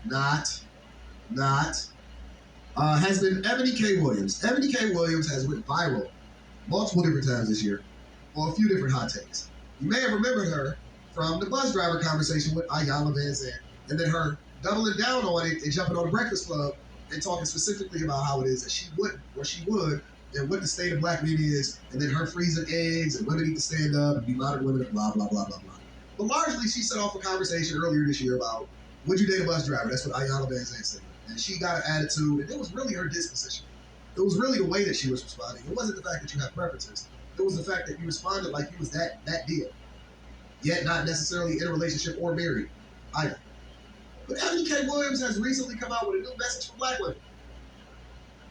not, has been Ebony K. Williams. Ebony K. Williams has went viral multiple different times this year on a few different hot takes. You may have remembered her from the bus driver conversation with Ayala Van Zandt, and then her doubling down on it and jumping on the Breakfast Club and talking specifically about how it is that she would, and what the state of black men is, and then her freezing eggs and women need to stand up and be modern women and blah, blah, blah, blah, blah. But largely, she set off a conversation earlier this year about, would you date a bus driver? That's what Ayala Van Zandt said. And she got an attitude, and it was really her disposition. It was really the way that she was responding. It wasn't the fact that you have preferences. It was the fact that you responded like you was that deal. Yet not necessarily in a relationship or married either. But Ebony K. Williams has recently come out with a new message for black women.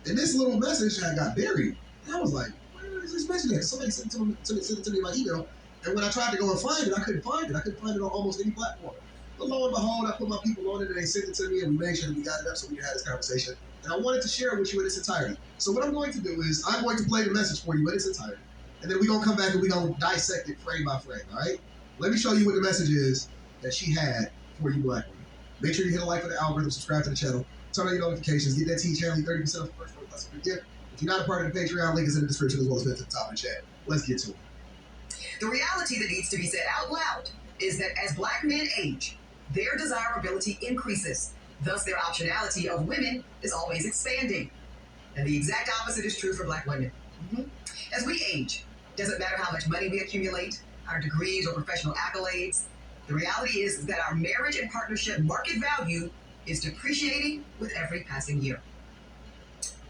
And this little message had got buried. And I was like, where is this message at? Somebody sent it to me in my email. And when I tried to go and find it, I couldn't find it. I couldn't find it on almost any platform. But lo and behold, I put my people on it and they sent it to me and we made sure that we got it up so we could have this conversation. And I wanted to share it with you in its entirety. So what I'm going to do is I'm going to play the message for you in its entirety. And then we're going to come back and we're going to dissect it frame by frame, all right? Let me show you what the message is that she had for you black women. Make sure you hit a like for the algorithm, subscribe to the channel, turn on your notifications, get that T channel, 30% off the first one plus a gift. If you're not a part of the Patreon, link is in the description as well as at the top of the chat. Let's get to it. The reality that needs to be said out loud is that as black men age, their desirability increases. Thus, their optionality of women is always expanding. And the exact opposite is true for black women. As we age, doesn't matter how much money we accumulate, our degrees or professional accolades, the reality is that our marriage and partnership market value is depreciating with every passing year.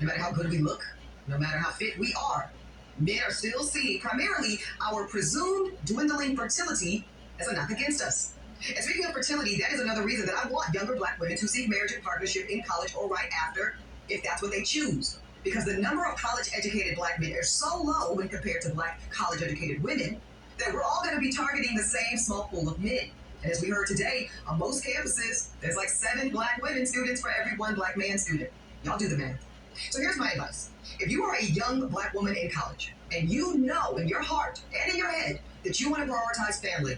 No matter how good we look, no matter how fit we are, men are still seeing primarily our presumed dwindling fertility as a knock against us. And speaking of fertility, that is another reason that I want younger black women to seek marriage and partnership in college or right after, if that's what they choose. Because the number of college-educated black men is so low when compared to black college-educated women that we're all going to be targeting the same small pool of men. And as we heard today, on most campuses, there's like 7 black women students for every 1 black man student. Y'all do the math. So here's my advice. If you are a young black woman in college, and you know in your heart and in your head that you want to prioritize family,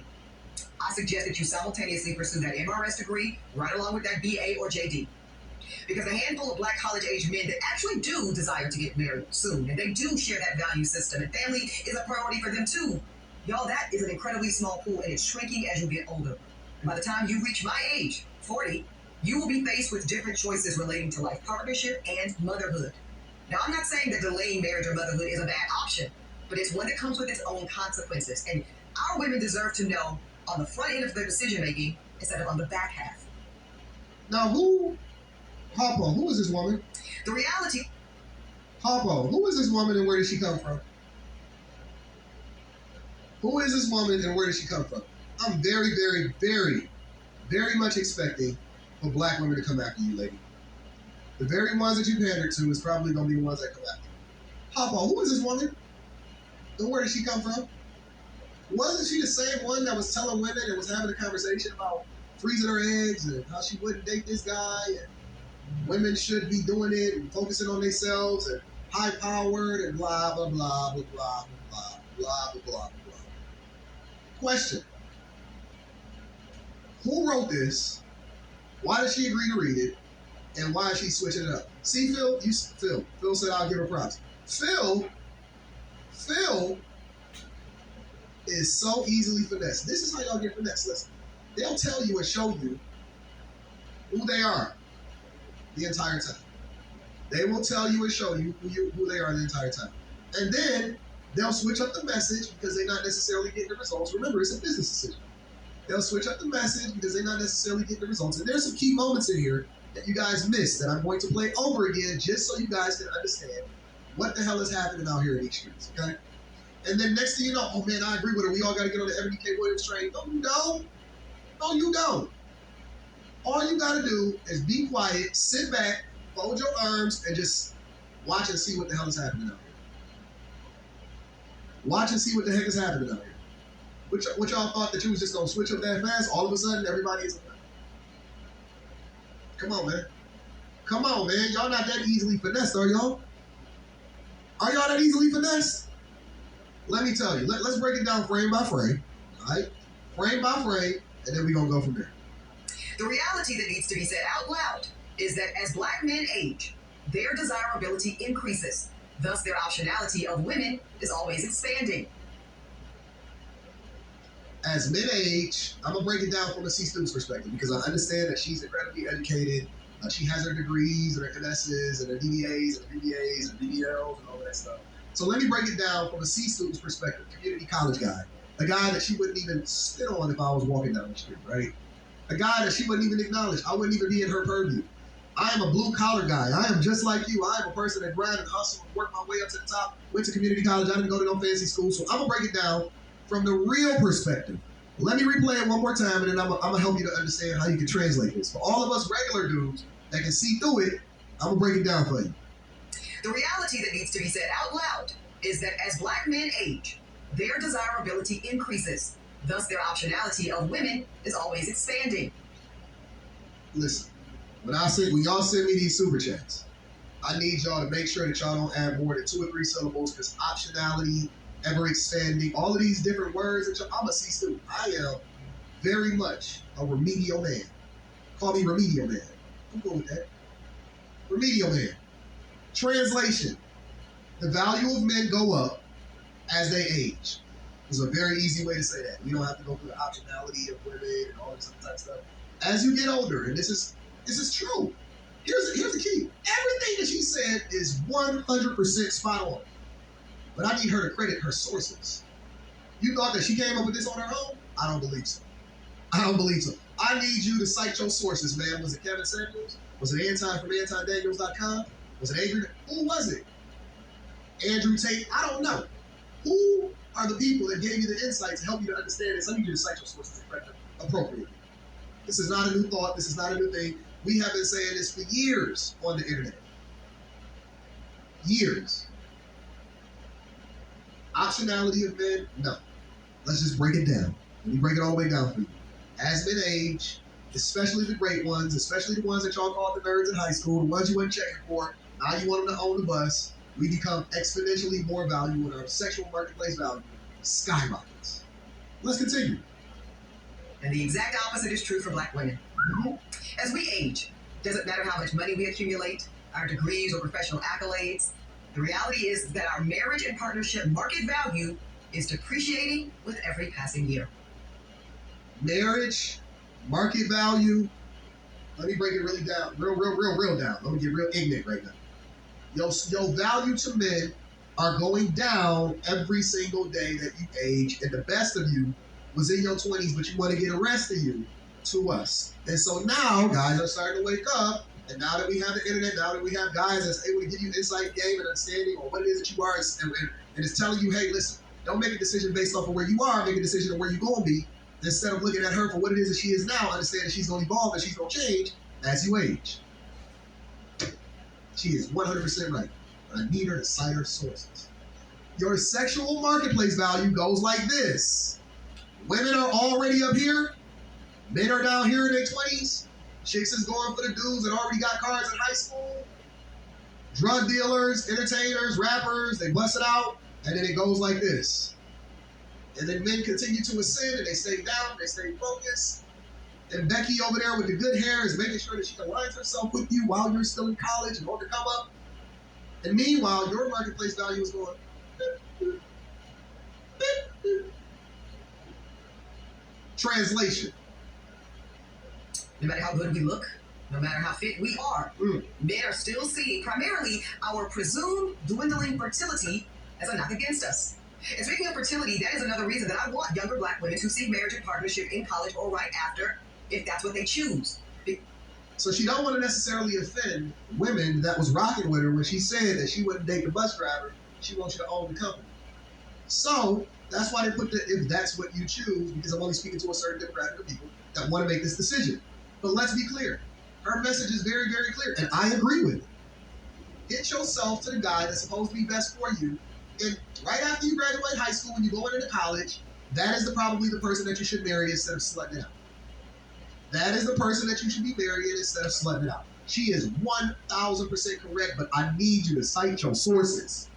I suggest that you simultaneously pursue that MRS degree right along with that BA or JD. Because a handful of black college-age men that actually do desire to get married soon, and they do share that value system, and family is a priority for them too. Y'all, that is an incredibly small pool, and it's shrinking as you get older. And by the time you reach my age, 40, you will be faced with different choices relating to life partnership and motherhood. Now, I'm not saying that delaying marriage or motherhood is a bad option, but it's one that comes with its own consequences. And our women deserve to know on the front end of their decision-making instead of on the back half. Now, hop on, who is this woman? The reality... Hop on, who is this woman and where did she come from? Who is this woman and where did she come from? I'm very, very, very, very much expecting for black women to come after you, lady. The very ones that you pandered to is probably going to be the ones that come after you. Hop on, who is this woman? And where did she come from? Wasn't she the same one that was telling women and was having a conversation about freezing her eggs and how she wouldn't date this guy and women should be doing it and focusing on themselves and high-powered and blah, blah, blah, blah, blah, blah, blah, blah, blah, blah. Question. Who wrote this? Why did she agree to read it? And why is she switching it up? See, Phil said I'll give her props. Phil is so easily finessed. This is how y'all get finessed. Listen, they'll tell you and show you who they are the entire time. They will tell you and show you who they are the entire time. And then they'll switch up the message because they're not necessarily getting the results. Remember, it's a business decision. They'll switch up the message because they're not necessarily getting the results. And there's some key moments in here that you guys missed that I'm going to play over again just so you guys can understand what the hell is happening out here in these streets, okay? And then next thing you know, oh man, I agree with her. We all got to get on the Ebony K. Williams train. No, you don't. No, you don't. All you got to do is be quiet, sit back, fold your arms, and just watch and see what the hell is happening out here. Watch and see what the heck is happening out here. What y'all thought that you was just going to switch up that fast? All of a sudden, everybody is... Come on, man. Come on, man. Y'all not that easily finessed, are y'all? Are y'all that easily finessed? Let me tell you. Let's break it down frame by frame. All right? Frame by frame, and then we're going to go from there. The reality that needs to be said out loud is that as black men age, their desirability increases. Thus, their optionality of women is always expanding. As men age, I'm gonna break it down from a C student's perspective because I understand that she's incredibly educated. She has her degrees and her MSs and her DBAs and her BBAs and BBLs and all that stuff. So let me break it down from a C student's perspective, community college guy, a guy that she wouldn't even spit on if I was walking down the street, right? A guy that she wouldn't even acknowledge. I wouldn't even be in her purview. I am a blue collar guy. I am just like you. I am a person that grind and hustle and work my way up to the top. Went to community college. I didn't go to no fancy school. So I'm gonna break it down from the real perspective. Let me replay it one more time, and then I'm gonna help you to understand how you can translate this. For all of us regular dudes that can see through it, I'm gonna break it down for you. The reality that needs to be said out loud is that as black men age, their desirability increases. Thus, their optionality of women is always expanding. Listen, when y'all send me these super chats, I need y'all to make sure that y'all don't add more than 2 or 3 syllables because optionality, ever expanding, all of these different words. I'm a C student. I am very much a remedial man. Call me remedial man. I'm cool with that. Remedial man. Translation: the value of men go up as they age. It's a very easy way to say that. You don't have to go through the optionality of women and all this other type of stuff. As you get older, and this is true. Here's the key. Everything that she said is 100% spot on. But I need her to credit her sources. You thought that she came up with this on her own? I don't believe so. I don't believe so. I need you to cite your sources, man. Was it Kevin Samuels? Was it Anton from AntonDaniels.com? Was it Adrian? Who was it? Andrew Tate? I don't know. Who are the people that gave you the insight to help you to understand this? I need you to cite your sources appropriately. This is not a new thought. This is not a new thing. We have been saying this for years on the internet. Years. Optionality of men? No. Let's just break it down. Let me break it all the way down for you. As men age, especially the great ones, especially the ones that y'all called the nerds in high school, the ones you weren't checking for, now you want them to own the bus, we become exponentially more valuable and our sexual marketplace value skyrockets. Let's continue. And the exact opposite is true for black women. As we age, doesn't matter how much money we accumulate, our degrees or professional accolades, the reality is that our marriage and partnership market value is depreciating with every passing year. Marriage, market value. Let me break it really down, real down. Let me get real ignorant right now. Your value to men are going down every single day that you age, and the best of you was in your 20s, but you want to get the rest of you to us. And so now guys are starting to wake up, and now that we have the internet, now that we have guys that's able to give you insight, game, and understanding on what it is that you are, and it's telling you, hey, listen, don't make a decision based off of where you are, make a decision on where you're going to be. Instead of looking at her for what it is that she is now, understand that she's going to evolve and she's going to change as you age. She is 100% right. But I need her to cite her sources. Your sexual marketplace value goes like this. Women are already up here. Men are down here in their 20s. Chicks is going for the dudes that already got cars in high school. Drug dealers, entertainers, rappers, they bust it out. And then it goes like this. And then men continue to ascend and they stay down, they stay focused. And Becky over there with the good hair is making sure that she aligns herself with you while you're still in college in order to come up. And meanwhile, your marketplace value is going. Translation. No matter how good we look, no matter how fit we are, men are still seeing primarily our presumed dwindling fertility as a knock against us. And speaking of fertility, that is another reason that I want younger black women to seek marriage and partnership in college or right after, if that's what they choose. So she don't want to necessarily offend women that was rocking with her when she said that she wouldn't date the bus driver. She wants you to own the company. So that's why they put the if that's what you choose, because I'm only speaking to a certain demographic of people that want to make this decision. But let's be clear. Her message is very, very clear, and I agree with it. Get yourself to the guy that's supposed to be best for you. And right after you graduate high school, when you go into college, that is probably the person that you should marry instead of slutting it out. That is the person that you should be marrying instead of slutting it out. She is 1,000% correct, but I need you to cite your sources.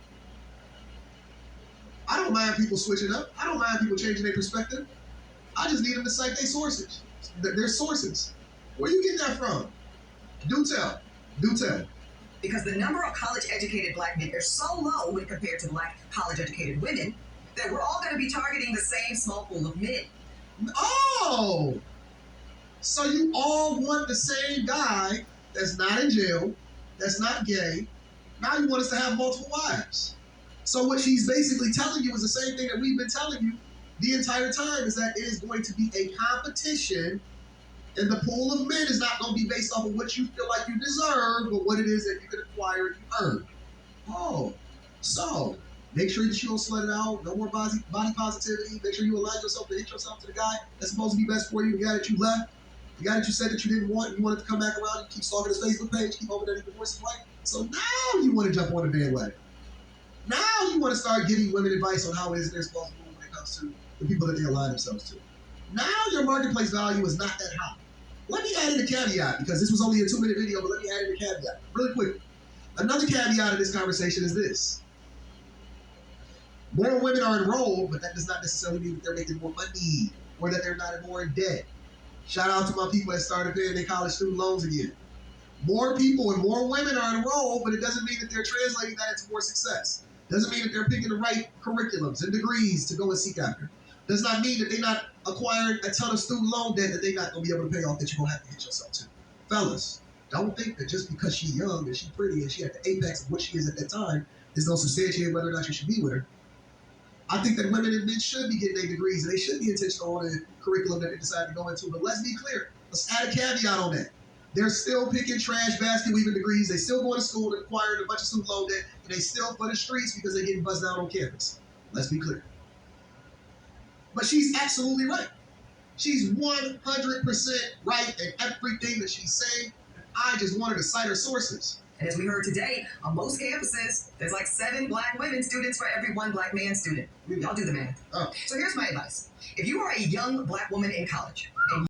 I don't mind people switching up. I don't mind people changing their perspective. I just need them to cite their sources. Their sources. Where you getting that from? Do tell. Do tell. Because the number of college-educated black men is so low when compared to black college-educated women that we're all going to be targeting the same small pool of men. Oh! So you all want the same guy that's not in jail, that's not gay. Now you want us to have multiple wives. So what she's basically telling you is the same thing that we've been telling you the entire time, is that it is going to be a competition, and the pool of men is not going to be based off of what you feel like you deserve, but what it is that you can acquire and you earn. Oh, so make sure that you don't slut it out. No more body positivity. Make sure you align yourself to hit yourself to the guy that's supposed to be best for you, the guy that you left, the guy that you said that you didn't want, you wanted to come back around, you keep stalking his Facebook page, keep hoping that he divorces his wife. So now you want to jump on the bandwagon. Now you want to start giving women advice on how it is they're supposed to move when it comes to the people that they align themselves to. Now your marketplace value is not that high. Let me add in a caveat, because this was only a 2-minute video, but let me add in a caveat really quick. Another caveat of this conversation is this. More women are enrolled, but that does not necessarily mean that they're making more money or that they're not more in debt. Shout out to my people that started paying their college student loans again. More people and more women are enrolled, but it doesn't mean that they're translating that into more success. Doesn't mean that they're picking the right curriculums and degrees to go and seek after. Does not mean that they're not acquiring a ton of student loan debt that they're not going to be able to pay off, that you're going to have to hit yourself to. Fellas, don't think that just because she's young and she's pretty and she at the apex of what she is at that time is going to substantiate whether or not you should be with her. I think that women and men should be getting their degrees and they should be intentional on the curriculum that they decide to go into. But let's be clear. Let's add a caveat on that. They're still picking trash basket weaving degrees. They still going to school and acquiring a bunch of student loan debt, and they still for the streets because they're getting buzzed out on campus. Let's be clear. But she's absolutely right. She's 100% right in everything that she's saying. I just wanted to cite her sources. And as we heard today, on most campuses, there's like 7 black women students for every 1 black man student. Y'all do the math. Oh. So here's my advice. If you are a young black woman in college, and